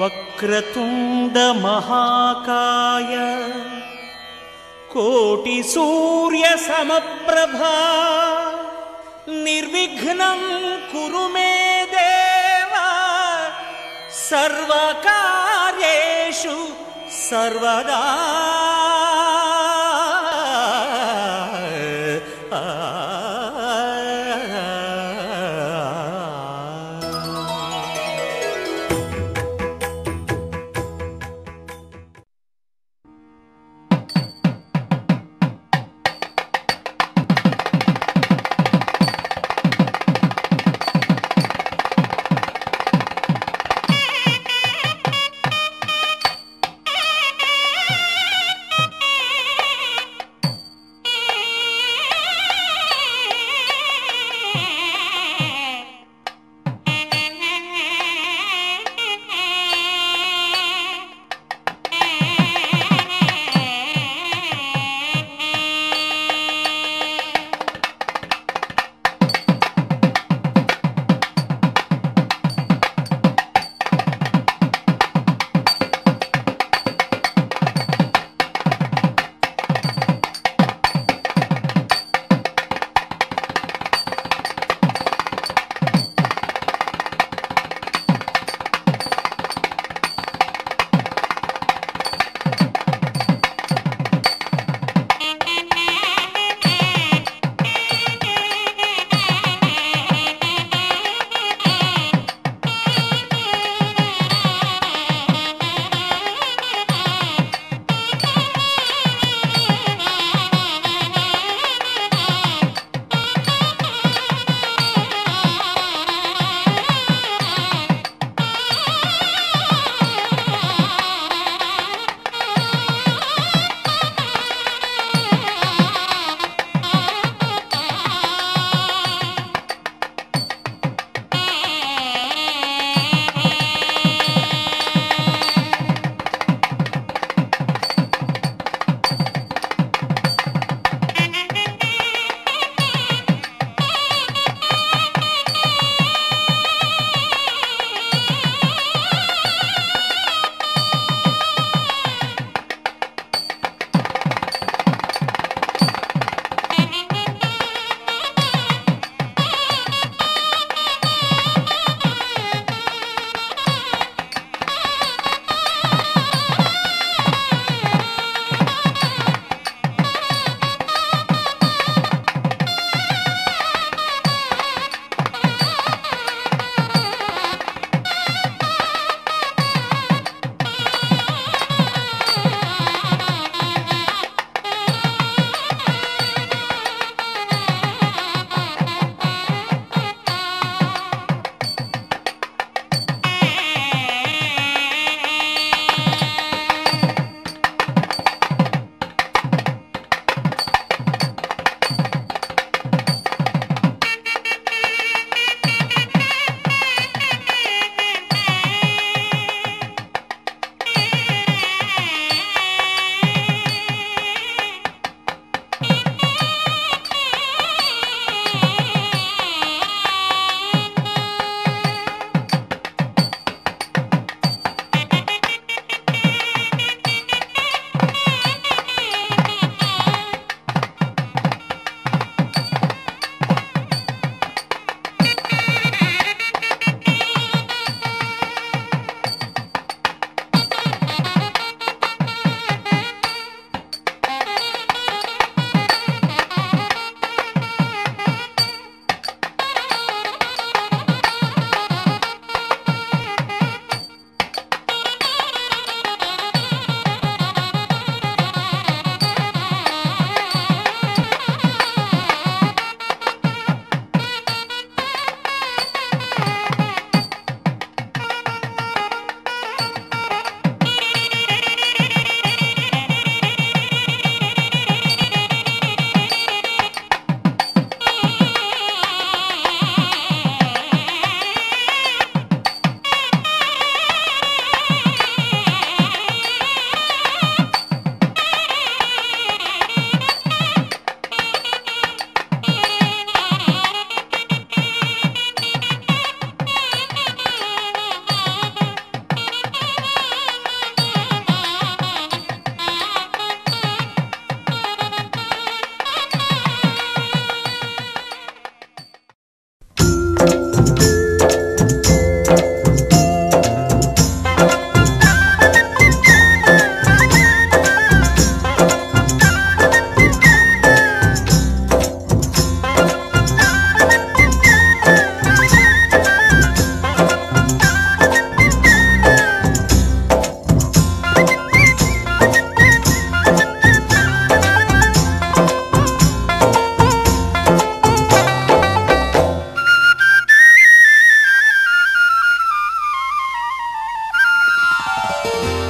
వక్రతుండ మహాకాయ కోటి సూర్య సమప్రభా నిర్విఘ్నం కురు మే దేవ సర్వకార్యేషు సర్వదా.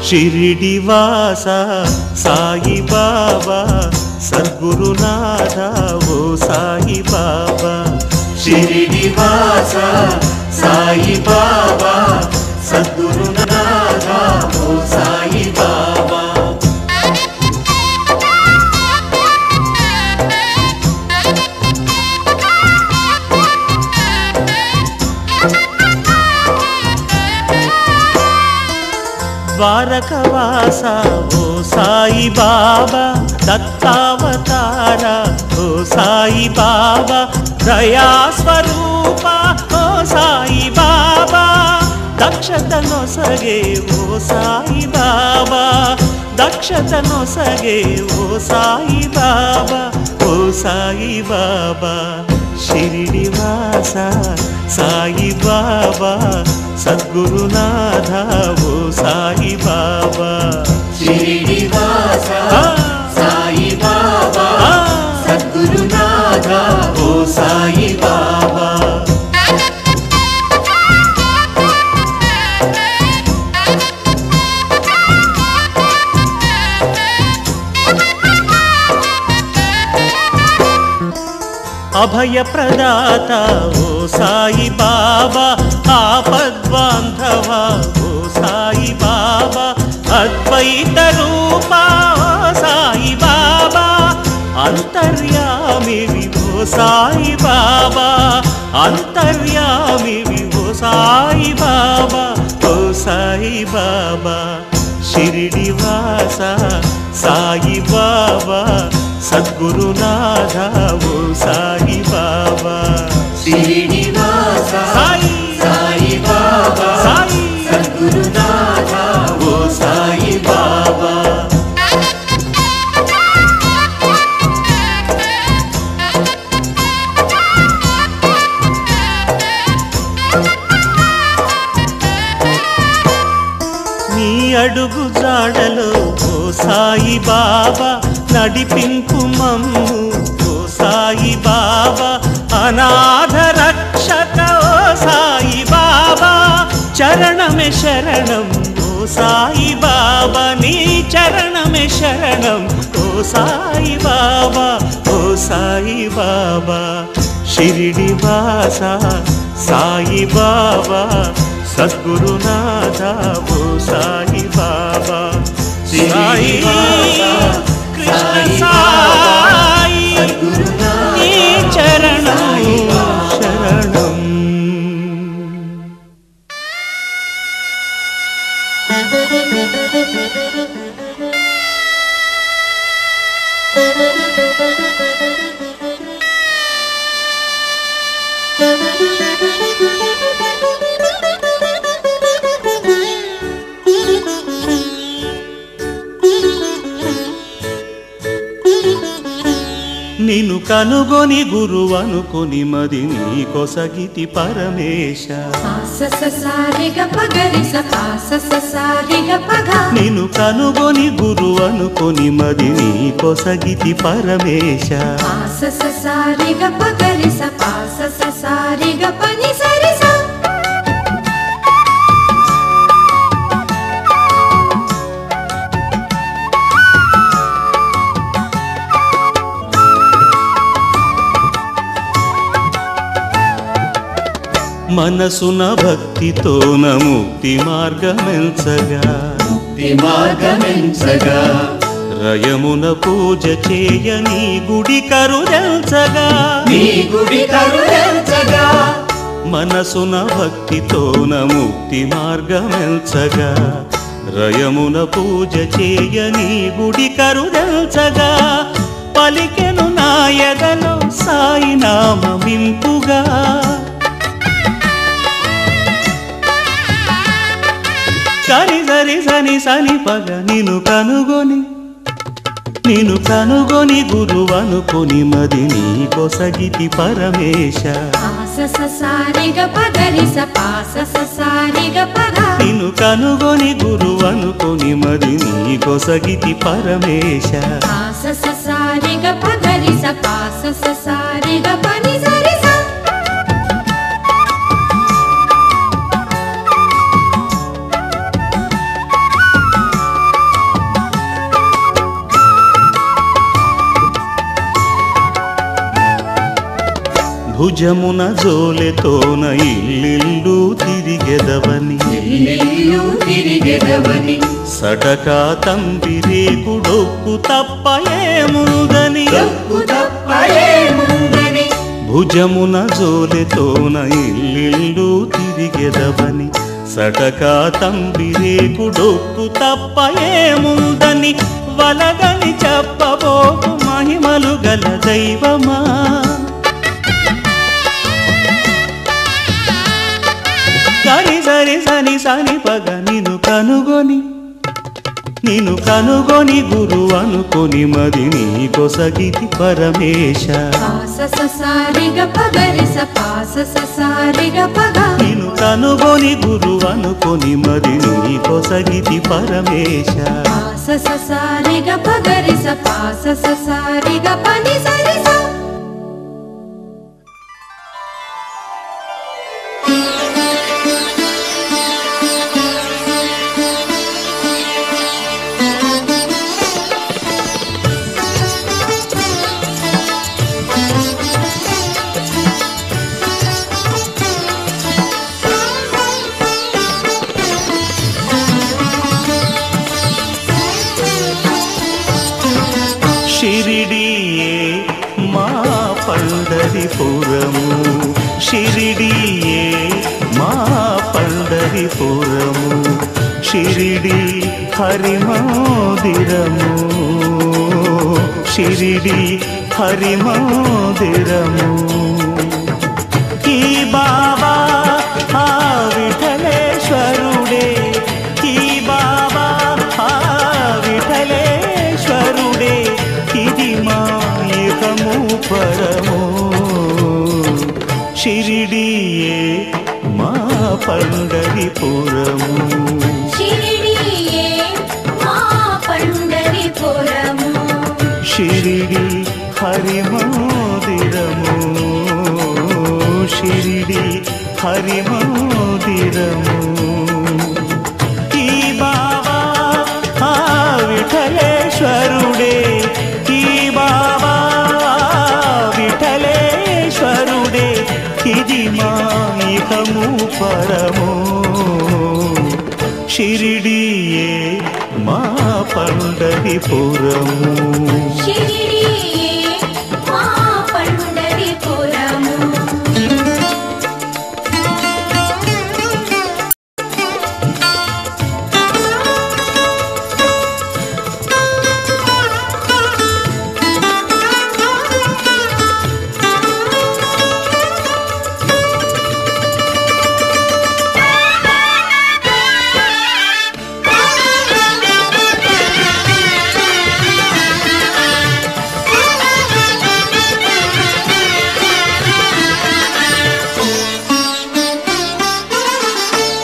షిరిడివాస సాయి బాబా సద్గురునాథ ఓ సాయి బాబా షిరిడివాస సాయి బాబా సద్గురునాథ ఓ సాయి బాబా ద్వారకవాస ఓ సాయి బాబా దత్తావతార ఓ సాయి బాబా దయాస్వరూప ఓ సాయి బాబా దక్షతనొసగే ఓ సాయి బాబా దక్షతనొసగే ఓ సాయి బాబా ఓ సాయి బాబా షిరిడివాస సాయి బాబా సద్గురునాథ ఓ సాయి బాబా షిరిడివాస సాయి బాబా సద్గురునాథ ఓ సాయి బాబా అభయప్రదాత ఓ సాయి బాబా ఆపద్బాంధవ ఓ సాయి బాబా అద్వైత రూప ఓ సాయి బాబా అంతర్యామివి ఓ సాయి బాబా అంతర్యామివి ఓ సాయి బాబా ఓ సాయి బాబా షిరిడివాస సాయి బాబా సద్గురునాథ ఓ సాయి బాబా షిరిడివాస సాయి బాబా సద్గురునాథ ఓ సాయి బాబా నీ అడుగు జాడలో ఓ సాయి బాబా నడిపింపు మమ్ము ఓ సాయి బాబా అనాథ రక్షక ఓ సాయి బాబా చరణమే శరణం ఓ సాయి బాబా నీ చరణమే శరణం ఓ సాయి బాబా ఓ సాయి బాబా షిరిడివాస సాయి బాబా సద్గురునాథ ఓ సాయి బాబా సాయి కృష్ణ సాయి నీ చరణం శరణం నిన్ను కనుగొని గురువనుకొని మది నీ కొసగితి పరమేశ నిన్ను కనుగొని గురువనుకొని మది నీ కొసగితి పరమేశ మనసున భక్తితోన ముక్తి మార్గమెంచగా రయమున పూజ చేయని గుడి కరుదెల్చగా మనసున భక్తితోన ముక్తి మార్గమెంచగా రయమున పూజ చేయని గుడి కరుదెల్చగా పలికెను నాయదలో సాయి నామమింపుగా సరి సరి సని సని పగ నిన్ను కనుగొని గురువనుకొని మది నీ కొసగితి పరమేశ నిన్ను కనుగొని గురువనుకొని మది నీ కొసగితి పరమేశ భుజమున జోలెతోన ఇల్లిల్లు తిరిగెదవని సటకా తంబిరేకుడొక్కు తప్ప ఏముందని భుజమున జోలెతోన ఇల్లిల్లు తిరిగెదవని సటకా తంబిరేకుడొక్కు తప్ప ఏముందని వలగని చెప్పబోకు మహిమలు గల దైవమా సరి సరి సని సని పగ నిన్ను కనుగొని గురు అనుకొని మది నీ కొసగితి పరమేశ నిన్ను కనుగొని గురు అనుకొని మది నీ కొసగితి పరమేశ షిరిడియే మా పండరిపురము షిరిడియే మా పండరిపురము షిరిడి హరిమందిరము షిరిడి హరిమందిరము ఈ బాబా ఆ విఠలేశ్వరుడే ఈ బాబా ఆ విఠలేశ్వరుడే ఇది మా ఏకము పరము షిరిడియే మా పండరిపురము షిరిడి హరిమందిరము షిరిడి హరిమందిరము ఈ బాబా ఆ విఠలేశ్వరుడే ఈ బాబా విఠలేశ్వరుడే ఇది మా ఇహము పరము షిరిడియే మా పండరిపురము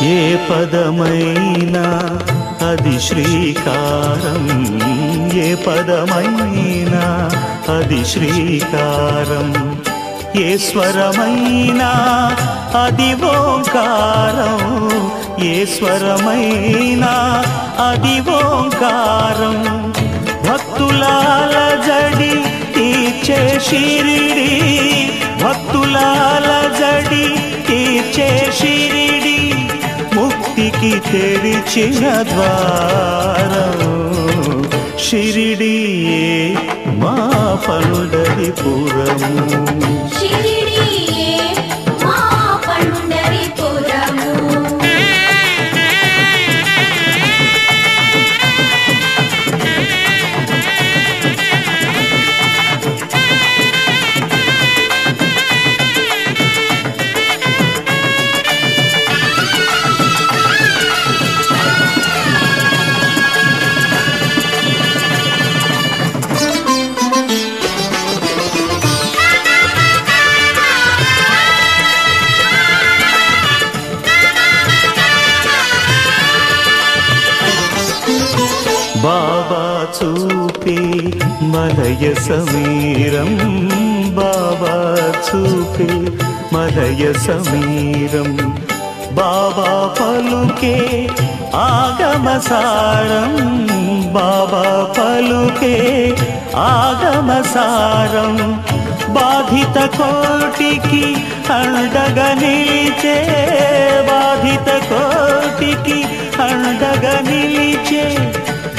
ఏ పదమైనా అది శ్రీకారం ఏ పదమైనా అది శ్రీకారం ఏ స్వరమైనా అది ఓంకారం ఏ స్వరమైనా అది ఓంకారం భక్తులాల జడి తీర్చే షిరిడి భక్తులాల జడి తీర్చే షిరిడి ముక్తికి తెరిచిన ద్వారం షిరిడియే మా పండరిపురము బాబా చూపే మలయ సమీరం బాబా చూపే మలయ సమీరం బాబా పలుకే ఆగమసారం బాబా పలుకే ఆగమసారం బాధిత కోటికి అండగా నిలిచే, బాధిత కోటికి అండగా నిలిచే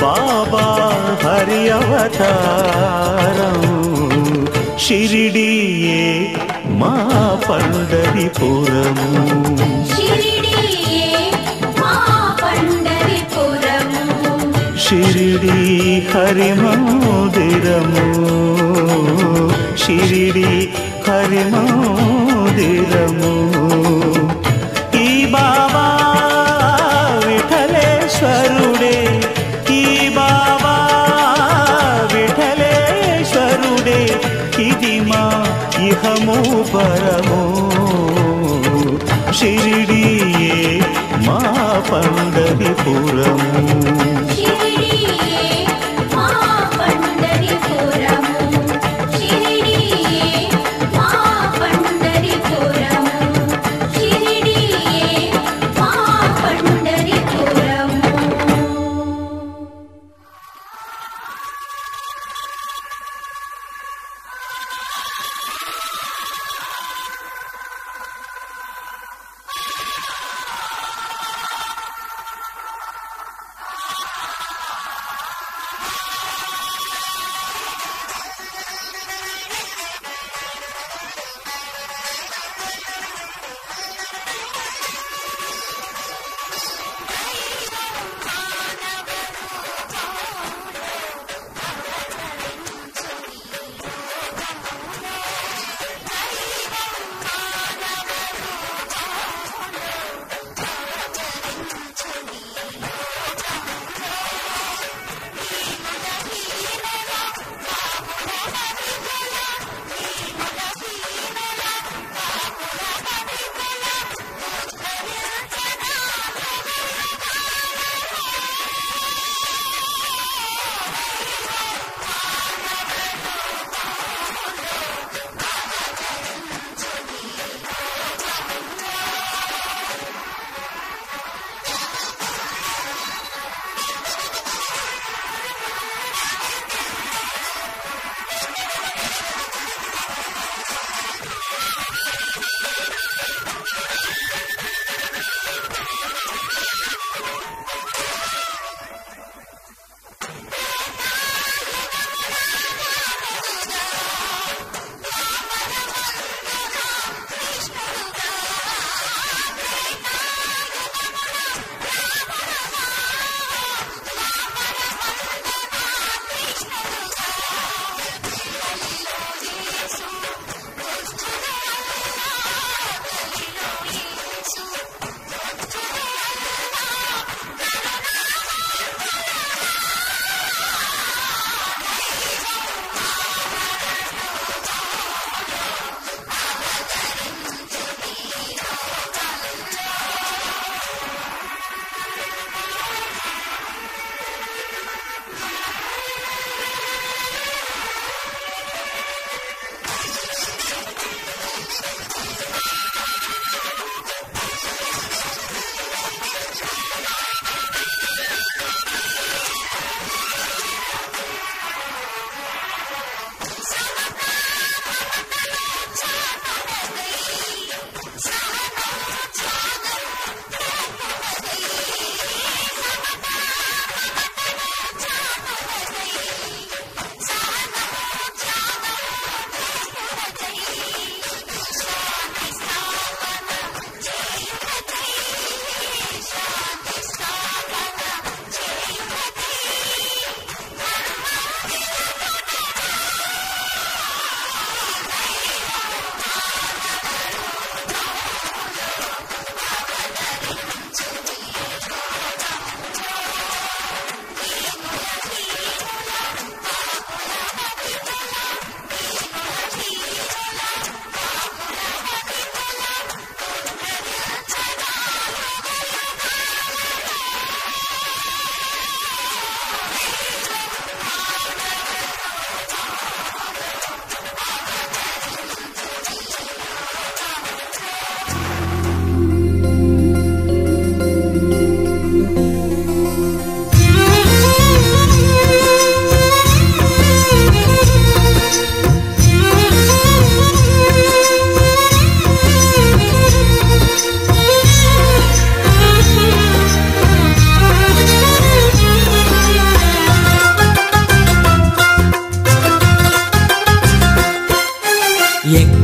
బాబా హరి అవతారం. షిరిడీయే మా పండరిపురము, షిరిడీ హరి మందిరము, షిరిడీ హరి మందిరము. ఈ బాబా విఠలేశ్వరుడే, ఈ బాబా విఠలేశ్వరుడే, ఇది మా ఇహము పరము. షిరిడీయే మా పండరిపురము.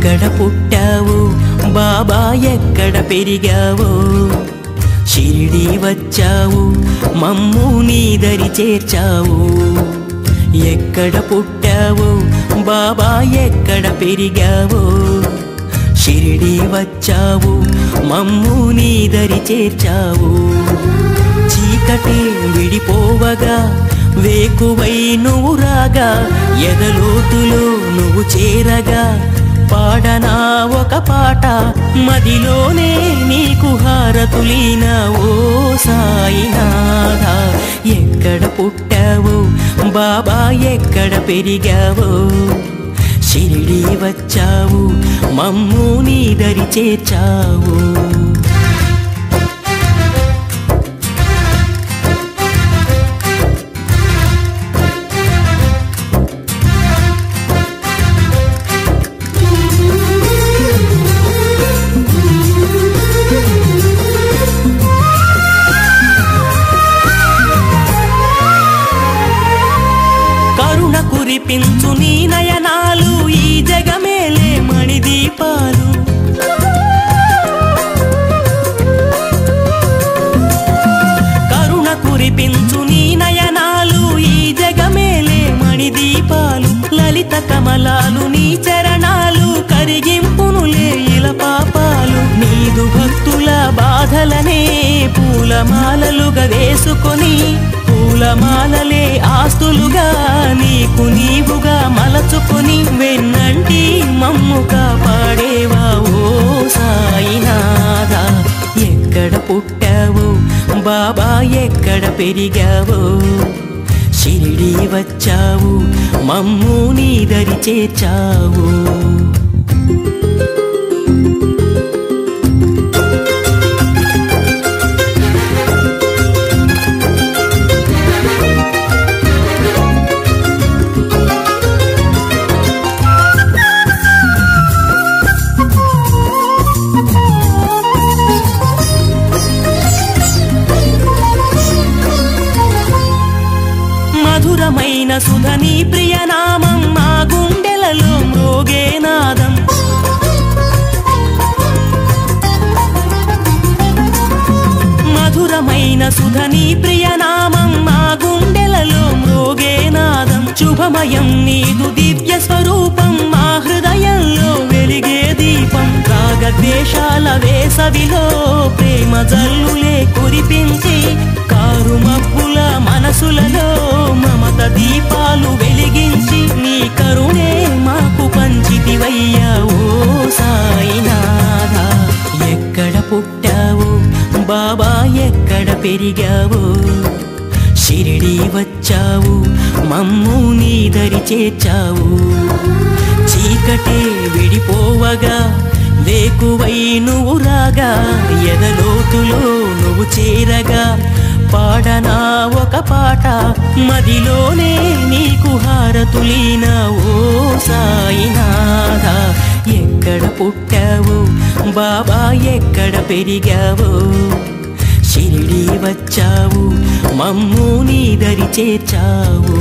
ఎక్కడ పుట్టావు బాబా ఎక్కడ పెరిగావో షిరిడి వచ్చావు మమ్ము నీ దరి చేర్చావు ఎక్కడ పుట్టావు బాబా ఎక్కడ పెరిగావో షిరిడి వచ్చావు మమ్ము నీ దరి చేర్చావు చీకటి విడిపోవగా వేకువై నువ్వు రాగా ఎదలోతులో నువ్వు చేరగా పాడనా ఒక పాట మదిలోనే నీకు హారతులీనా ఓ సాయినాథ ఎక్కడ పుట్టావు బాబా ఎక్కడ పెరిగావో షిరిడి వచ్చావు మమ్ము నీ దరి చేర్చావు కురిపించు నీ నయనాలు ఈ జగమేలే మణిదీపాలు కరుణ కురిపించు నీ నయనాలు ఈ జగమేలే మణిదీపాలు లలిత కమలాలు నీ చరణాలు కరిగింపునులే ఇల పాపాలు నీదు భక్తుల బాధలనే పూలమాలలుగా వేసుకొని పూలమాలలే ఆస్తులుగా నీకు నీవుగా మలచుకొని వెన్నంటి మమ్ము కాపాడేవా ఓ సాయినాథ ఎక్కడ పుట్టావు బాబా ఎక్కడ పెరిగావో షిరిడి వచ్చావు మమ్ము నీ దరి చేర్చావు మధురమైన సుధనీ ప్రియనామం మా గుండెలలో మ్రోగే నాదం మధురమైన సుధనీ ప్రియనామం మా గుండెలలో మ్రోగే నాదం శుభమయం నీదు దివ్య స్వరూపం మా హృదయంలో వెలిగే దీపం రాగద్వేషాల వేసవిలో ప్రేమ జల్లులే కురిపించి కారు మబ్బుల మనసులలో మమత దీపాలు వెలిగించి నీ కరుణే మాకు పంచితివయ్యా ఓ సాయినాథ ఎక్కడ పుట్టావు బాబా ఎక్కడ పెరిగావో షిరిడి వచ్చావు మమ్ము నీ దరి చేర్చావు చీకటే విడిపోవగా వేకువై నువ్వు రాగా ఎదలోతులో నువ్వు చేరగా పాడనా ఒక పాట మదిలోనే నీకు హారతులీనా ఓ సాయినాథ ఎక్కడ పుట్టావు బాబా ఎక్కడ పెరిగావో షిరిడి వచ్చావు మమ్ము నీ దరి చేర్చావు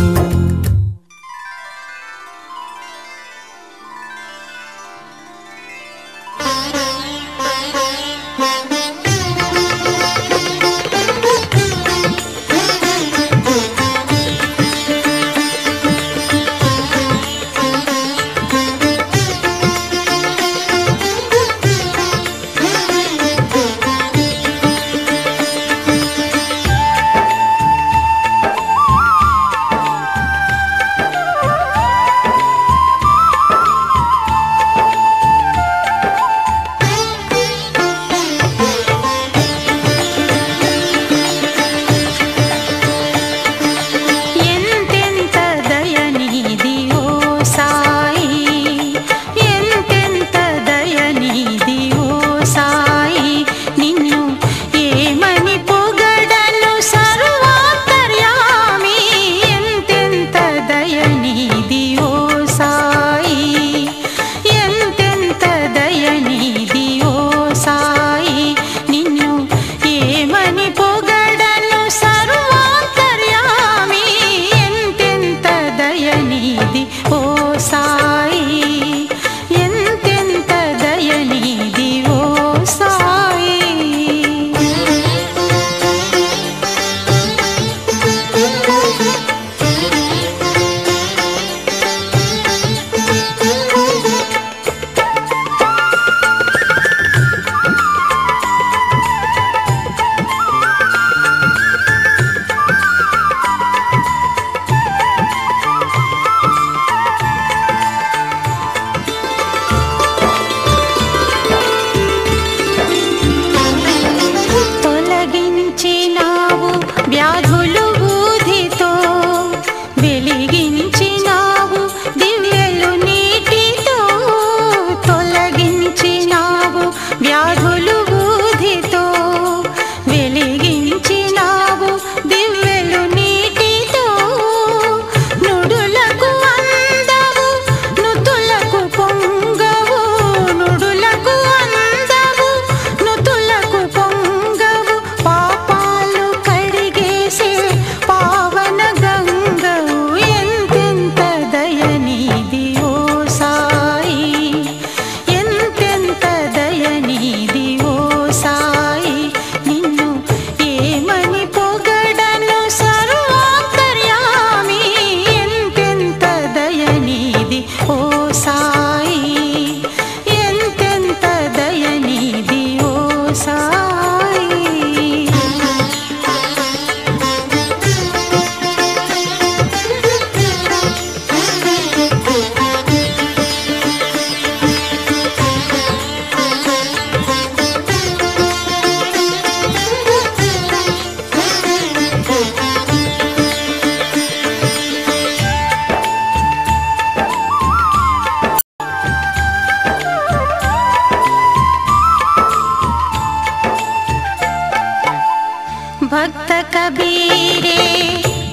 కబీరే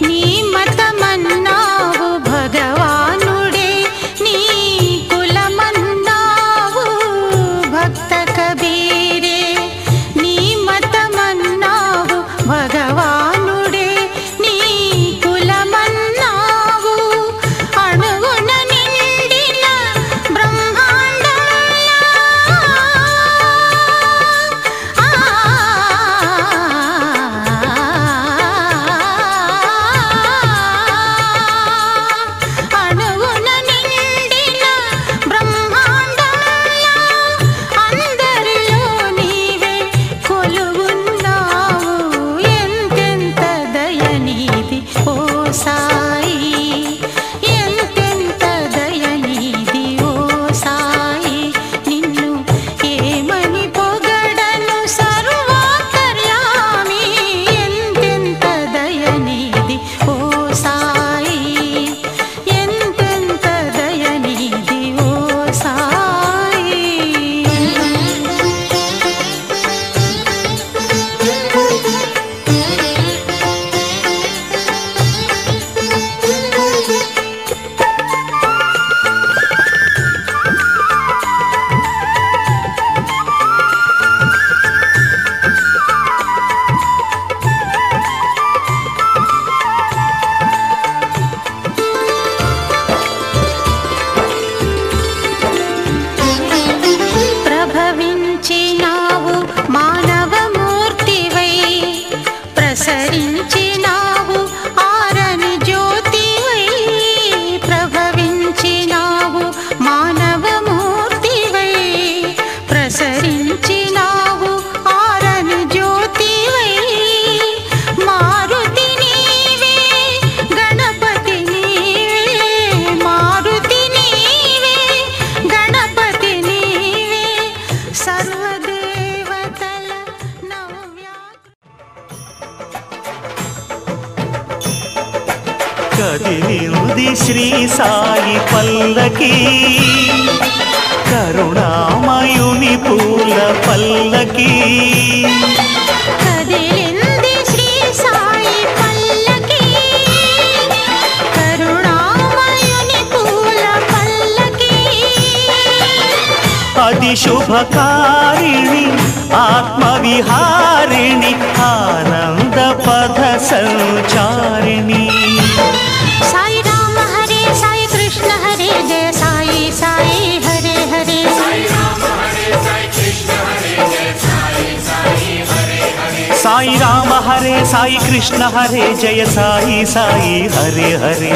నీ మతమన్నావు భగవానుడే నీ కులమన్నావు భక్త కబీరే నీ మతమన్నావు భగవానుడే నీ కులమన్నావు అణువున నిండిన బ్రహ్మాండంలా అణువున నిండిన బ్రహ్మాండంలా అందరిలో నీవే కొలువున్నావు ఎంతెంత దయనీది ఓ సాయి ఎంతెంత దయనీది ఓ సాయి నిన్ను ఏమని పొగడను సర్వాంతర్యామి ఎంతెంత దయనీది ఓ సాయి ఎంతెంత దయనీది ఓ సాయి ప్రభవించినావు మానవమూర్తివై ప్రసరించినావు ఆరని జ్యోతివై ప్రభవించినావు మానవమూర్తివై ప్రసరించినావు ఆరని జ్యోతివై మారుతి నీవే గణపతి నీవే మారుతి నీవే గణపతి నీవే సర్వదేవతల కదిలింది శ్రీ సాయి పల్లకి కరుణామయుని పూల పల్లకి కదిలింది శ్రీ సాయి పల్లకి కరుణామయుని పూల పల్లకి అది శుభకారిణి ఆత్మవిహారిణి ఆనంద పథ సంచారిణి సాయి రామ హరే సాయి కృష్ణ హరే జయ సాయి సాయి హరే హరే సాయి రామ హరే సాయి కృష్ణ హరే జయ సాయి సాయి హరే హరే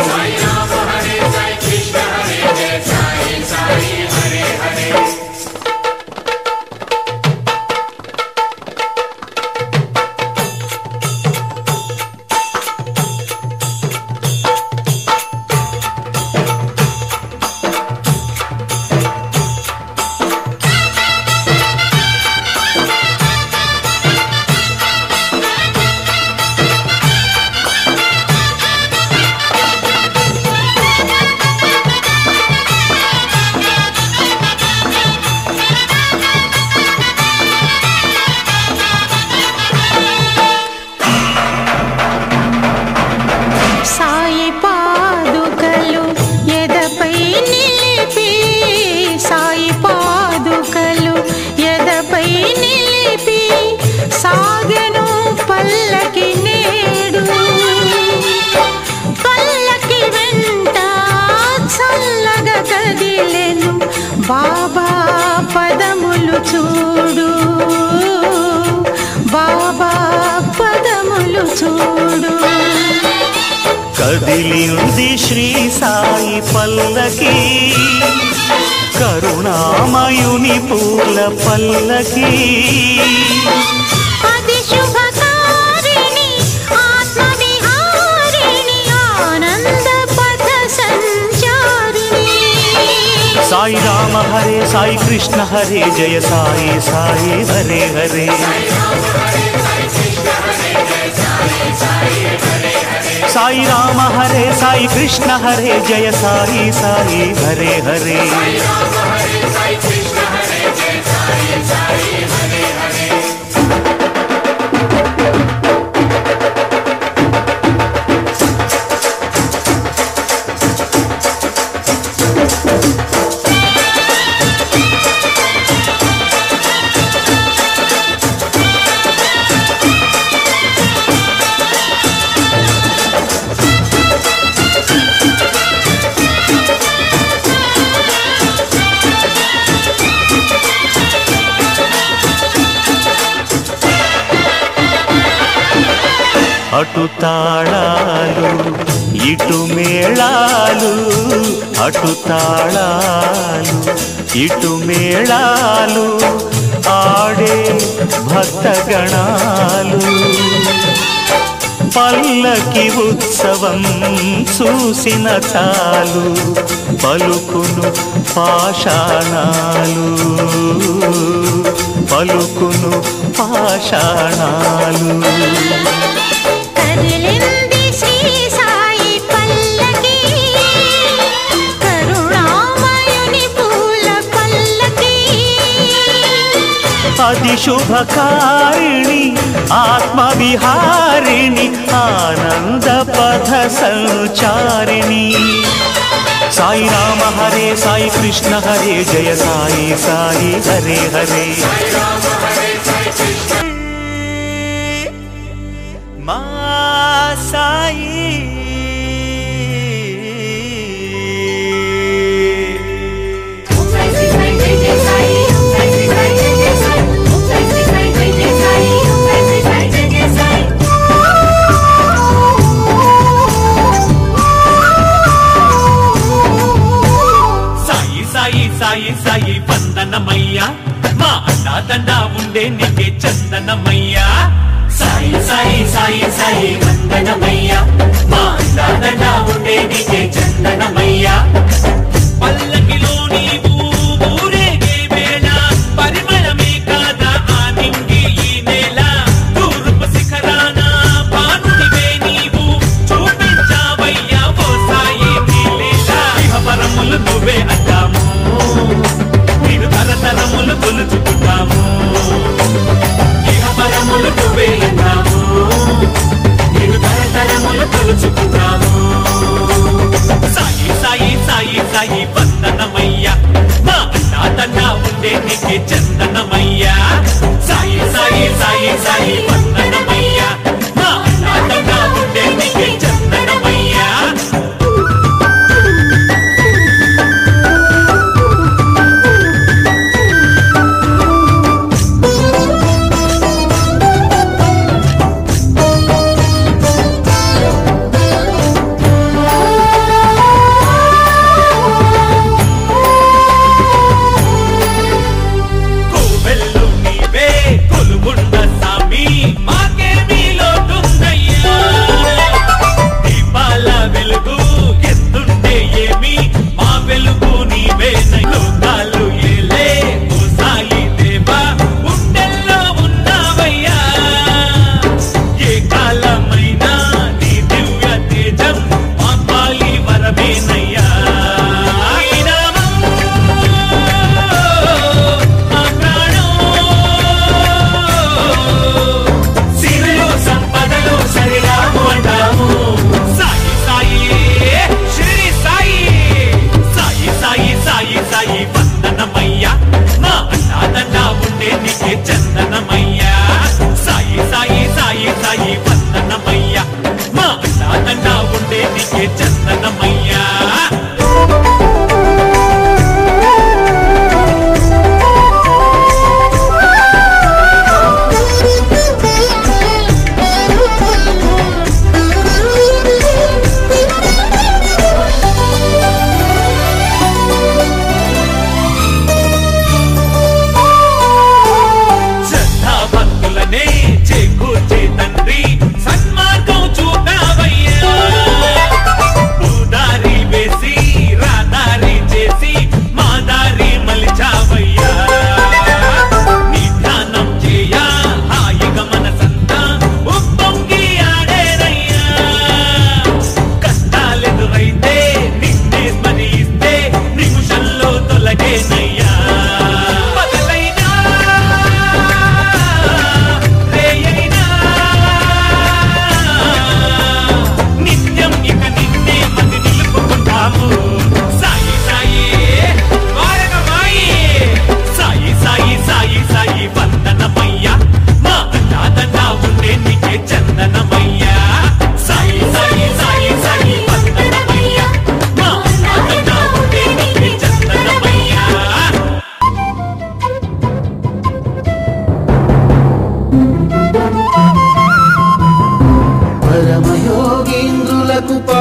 సాయి పాదుకలు ఎదపై నిలిపి సాయి పాదుకలు ఎదపై నిలిపి సాగెను పల్లకి నేడు పల్లకి వెంట చల్లగా కదిలెను బాబా పదములు చూడు బాబా పదములు చూడు కదిలింది శ్రీ సాయి పల్లకి కరుణామయుని పూల పల్లకి అది శుభకారిణి ఆత్మవిహారిణి ఆనంద పథ సంచారిణి సాయి రామ హరే సాయి కృష్ణ హరే జయ సాయి సాయి హరే హరే సాయి రామ హరే సాయి కృష్ణ హరే జయ సాయి సాయి హరే హరే అటు తాళాలు ఇటు మేళాలు, అటు తాళాలు ఇటు మేళాలు, ఆడే భక్తగణాలు. పల్లకి ఉత్సవం చూసిన చాలు, పలుకును పాషాణాలు, పలుకును పాషాణాలు. కదిలింది శ్రీ సాయి పల్లకి, కరుణామయుని పూల పల్లకి. అది శుభకారిణి ఆత్మవిహారిణి, ఆనంద పథ సంచారిణి. సాయి రామ హరే సాయి కృష్ణ హరే, జయ సాయి సాయి హరే హరే. మా సాయి సాయి సాయి వందనమయ్యా, మా అన్నాదండ ఉండే నీకే చందనమయ్యా. సాయి సాయి సాయి సాయి వందనమయ్యా, మా అన్నాదండ ఉండే నీకే చందనమయ్యా. పల్లకిలో నీవు ఊరేగే వేళ, పరిమళమే కాదా ఆ నింగి ఈ నేల. తూర్పు శిఖరాన భానుడివే నీవు, చూపించావయ్యా ఓ సాయి నీలీలా. ఇహపరములు నువ్వే అంటాము, నేను తరతరములు కొలుచుకుంటాము. ఇహపరములు నువ్వే అంటాము, నేను తరతరములు కొలుచుకుంటాము. సాయి సాయి సాయి సాయి వందనమయ్యా, మా అన్నాదండా ఉండే నీకే చందనమయ్యా. సాయి సాయి సాయి సాయి వందనమయ్యా, మా అన్నాదండా ఉండే నీకే చందనమయ్యా.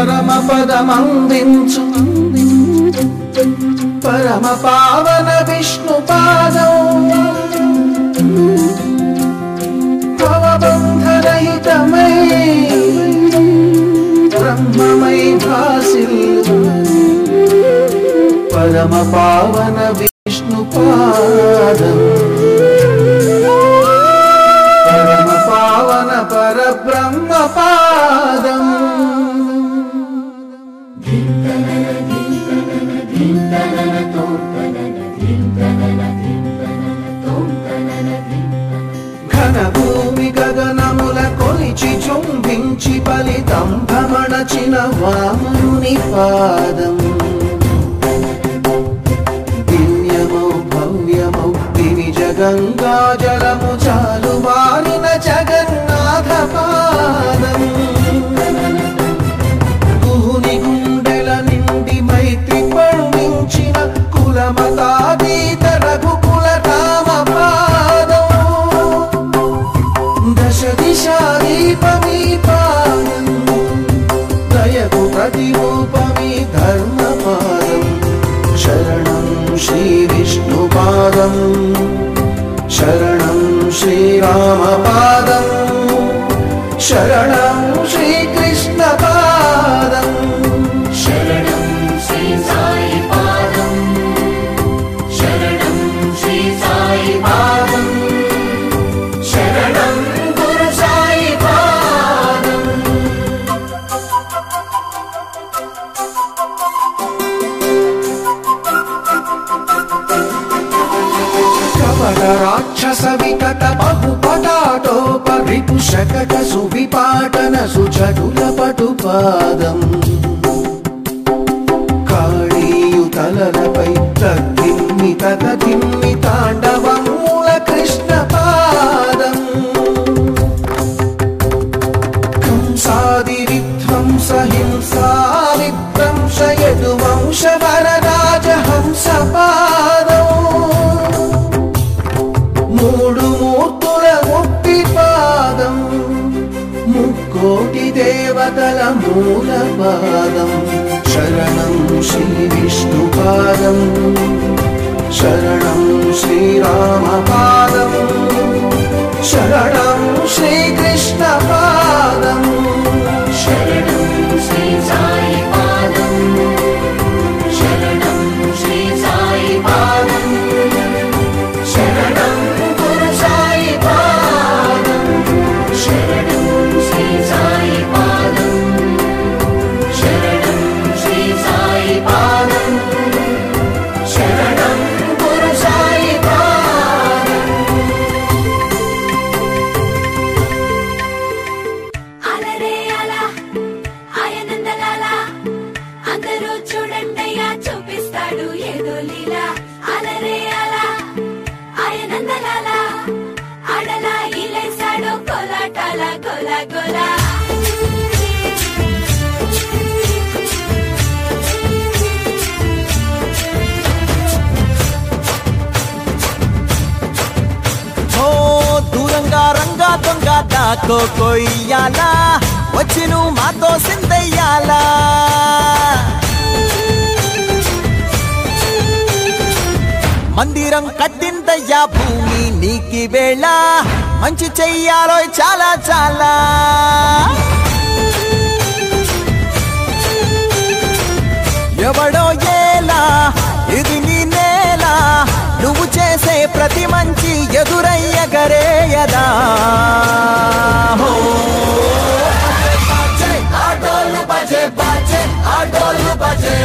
పరమ పదమందించు పరమ పావన విష్ణు పాదం భవబంధరహితమై బ్రహ్మమై భాసిల్లు పరమ పావన విష్ణు పాదం పరమ పావన పరబ్రహ్మ పాదం ఘనభూమి గగనముల కొలిచి చుంబించి ఫలితం భ్రమణచిన వామనుని పాదం దివ్యమౌ భవ్యమౌ దివిజ గంగా జలము చాలు వారిన జగన్నాథ పాదం గుహుని గుండెల నిండి మైత్రి పణుమించిన కులమతాతీత రఘుకుల రామ పాదం దశ దిశా దీపమీ పాదం దయకు ప్రతిరూపమీ ధర్మ పాదం శరణం శ్రీ విష్ణు పాదం శరణం శ్రీరామ పాదం శరణం శ్రీకృష్ణ పాదం శరణం శ్రీ సాయి పాదం శరణం శ్రీ సాయి పాదం శరణం గురు సాయి పాదం కపట రాక్షస వికట బహుపటాటోప రిపు శకట సువిపాటన సుచటుల పటుపాదం కాళీయుతలపై తగ్గిమ్మి తగదిమ్మి తాండవమూల కృష్ణ పాదం కంసాది విధ్వంస హింసా విధ్వంస యదువంశ వరరాజ హంస పాదం మూడు మూర్తుల ముక్తి పాదం ముక్కోటి దేవతల మూల పాదం శరణం శ్రీ విష్ణు పాదం శరణం శ్రీరామ పాదం శరణం శ్రీకృష్ణ పాదం శరణం శ్రీ సాయి పాదం శరణం శ్రీ సాయి పాదం శరణం గురు సాయి పాదం శరణం శ్రీ సాయి పాదం శరణం శ్రీ సాయి పాదం శరణం గురు సాయి పాదం అలరే అలా ఆయనందలాల అందరూ చూడండయ్యా చూపిస్తాడు ఏదో లీలా అలరే అలా ఆయనందలాల ఆడలా ఇలేసాడు కోలాటాల గోలా గోలా ఓ దూరంగా రంగా దొంగ దాకో కొయ్యాలా వచ్చి నువ్వు మాతో సిందయ్యాలా మందిరం కట్టిందయ్యా భూమి నీకి వేళ మంచి చెయ్యాలో చాలా చాలా ఎవడో ఏలా ఇది నీ నేల నువ్వు చేసే ప్రతి మంచి ఎదురయ్యగరేయదా హో ఆటోలు బజే బజే ఆటోలు బజే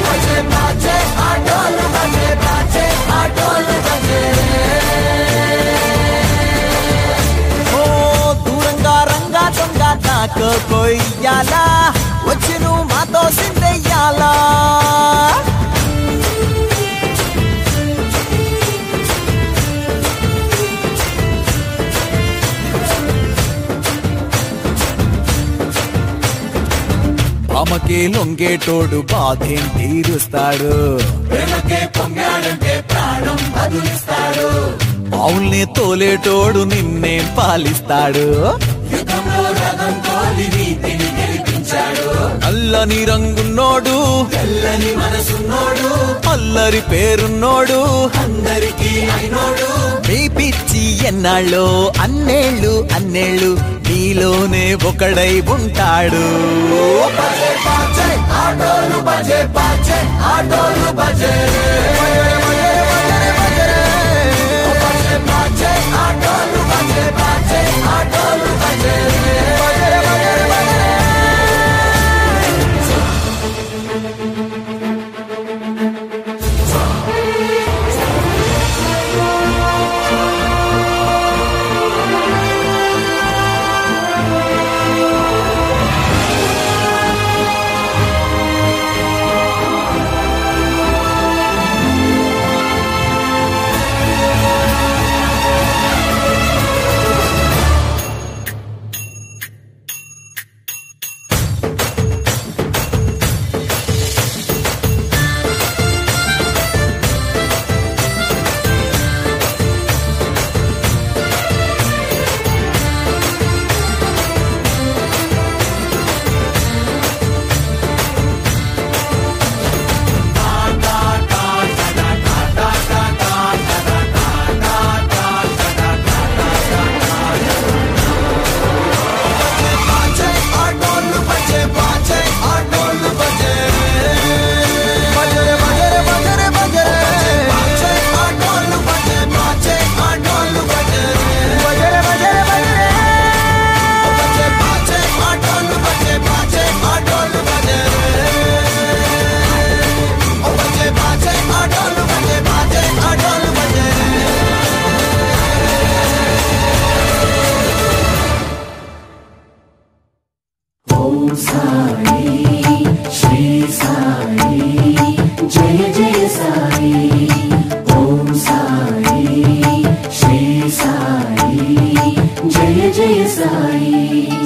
బజే బజే ఆటోలు బజే బజే ఆటోలు బజే ఓ దూరంగా రంగా దొంగ నాకు కొయ్యాలా వచ్చి నువ్వు మాతో సిందెయ్యాలా ఆమెకే లొంగేటోడు బాధేం తీరుస్తాడు ప్రేమకే పొంగాడంటే ప్రాణం బదులిస్తాడు పావుల్ని తోలేటోడు నిన్నేం పాలిస్తాడు యుద్ధంలో రథం అవినీతిని గెలిపించాడు. నల్లని రంగున్నోడు తెల్లని మనసున్నోడు అల్లరి పేరున్నోడు అందరికీ అయినోడు. మీ పిచ్చి ఎన్నాళ్ళు అన్నేళ్ళు అన్నేళ్ళు నీలోనే ఒకడై ఉంటాడు. బజే బాజే ఆటోలు బజే బాజే ఆటోలు బజే బజే బాజే ఆటోలు బజే బాజే ఆటోలు బజే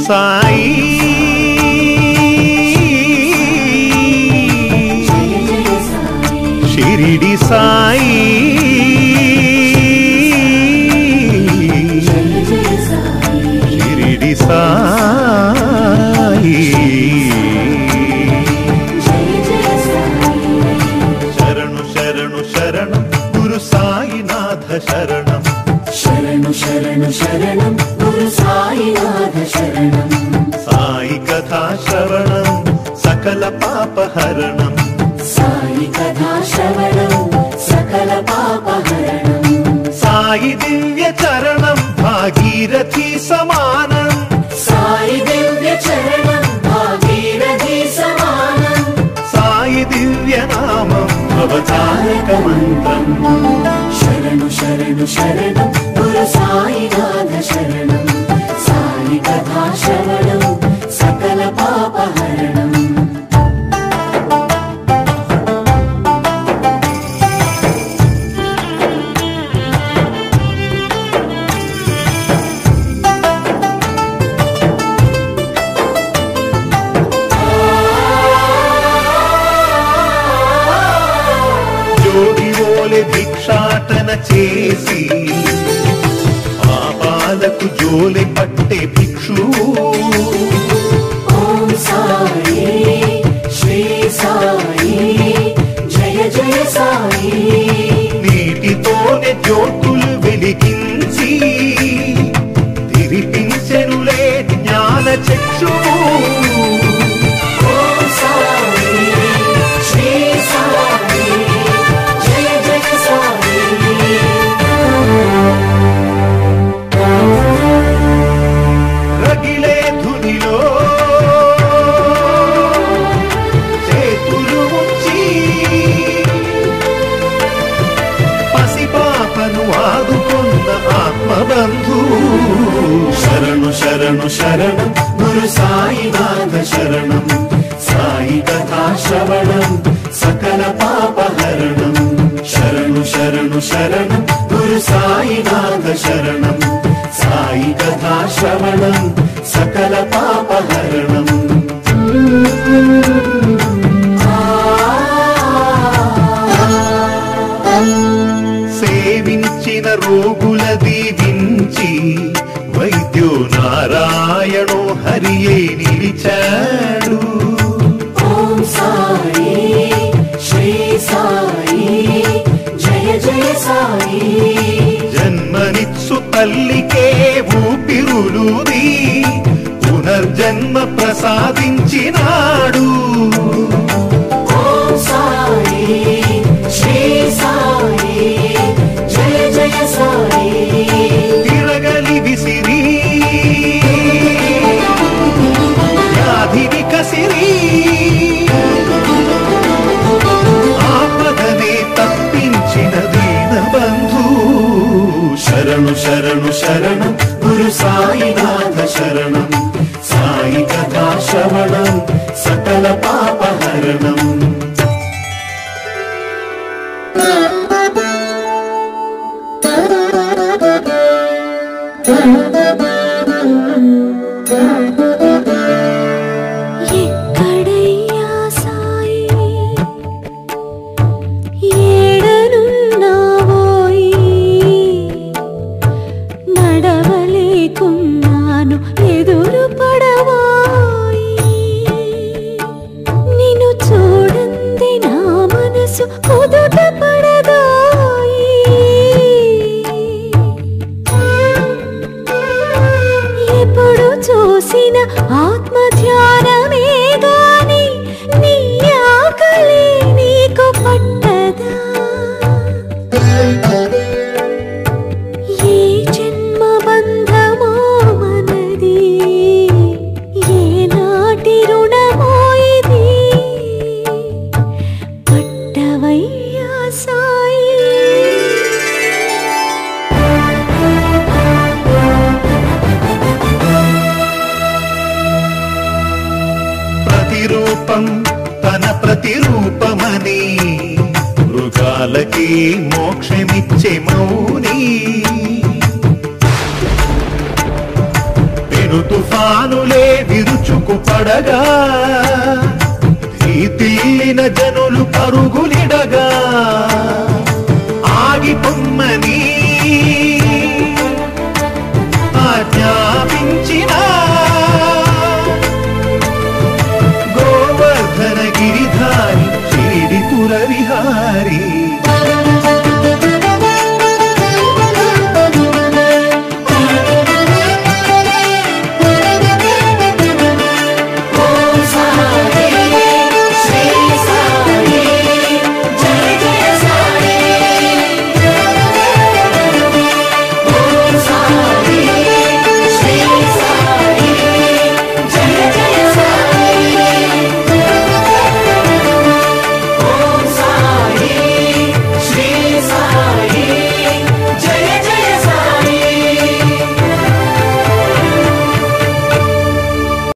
సాయి షిరిడి సాయి షిరిడి సాయి శరణు శరణు శరణం గురు సాయినాథ శరణం శరణు శరణు శరణం గురు సాయినాథ శరణం సాయి కథా శ్రవణం సకల పాపహరణం సాయి కథా శ్రవణం సకల పాపహరణం సాయి దివ్య చరణం భాగీరథి సమానం సాయి దివ్య చరణం భాగీరథి సమానం సాయి దివ్య నామం అవతారక మంత్రం శరణు శరణు శరణం గురు సాయినాథ శరణం సాయి కథా శ్రవణం సకల పాపహరణం జోగివోలె భిక్షాటన చేసి పాపాలకు జోలె పట్టే భిక్షు ఓం సాయి శ్రీ సాయి జయ జయ సాయి నీటితోనే జ్యోతులు వెలిగించి తిరిపించెనులే జ్ఞాన చక్షువు ఓం సాయి శ్రీ సాయి జయ జయ సాయి రగిలే ధునిలో చేతులు ఉంచి పసిపాపను ఆదుకున్న ఆత్మబంధు శరణు శరణు శరణం గురు సాయినాథ శరణం సాయి కథా శ్రవణం సకల పాపహరణం శరణు శరణు శరణం గురు సాయినాథ శరణం సాయి కథా శ్రవణం సకల పాపహరణం సేవించిన రోగుల దీవించి వైద్యో నారాయణ నారాయణో హరియే నిలిచాడు. ఓం సాయి శ్రీ సాయి జయ జయ సాయి. జన్మనిచ్చు తల్లికే ఊపిరులూది పునర్జన్మ ప్రసాదించినాడు. ఓం సాయి శ్రీ సాయి జయ జయ సాయి. తిరగలి విసిరి వ్యాధిని కసిరి ఆపదనే తప్పించిన దీనబంధు. శరణు శరణు శరణం గురు సాయినాథ శరణం. సాయి కథా శ్రవణం సకల పాపహరణం. ఎక్కడయ్యా సాయి ఏడనున్నావోయి నడవలేకున్నాను ఎదురు పడవాయి. నిన్ను చూడంది నా మనసు కుదుట పడదాయి. ఎప్పుడు చూసిన ఆత్మ ధ్యానమే గాని నీ ఆకలి నీకు పట్టదా. ఏ జన్మ బంధమో మనది ఏ నాటి రుణమో ఇది పట్టవయ్యా సాయి. ప్రతిరూపం తన ప్రతిరూపమని మృగాలకి మోక్షమిచ్చే మౌని. పెను తుఫానులే విరుచుకు పడగా భీతిల్లిన జనులు పరుగులిడగా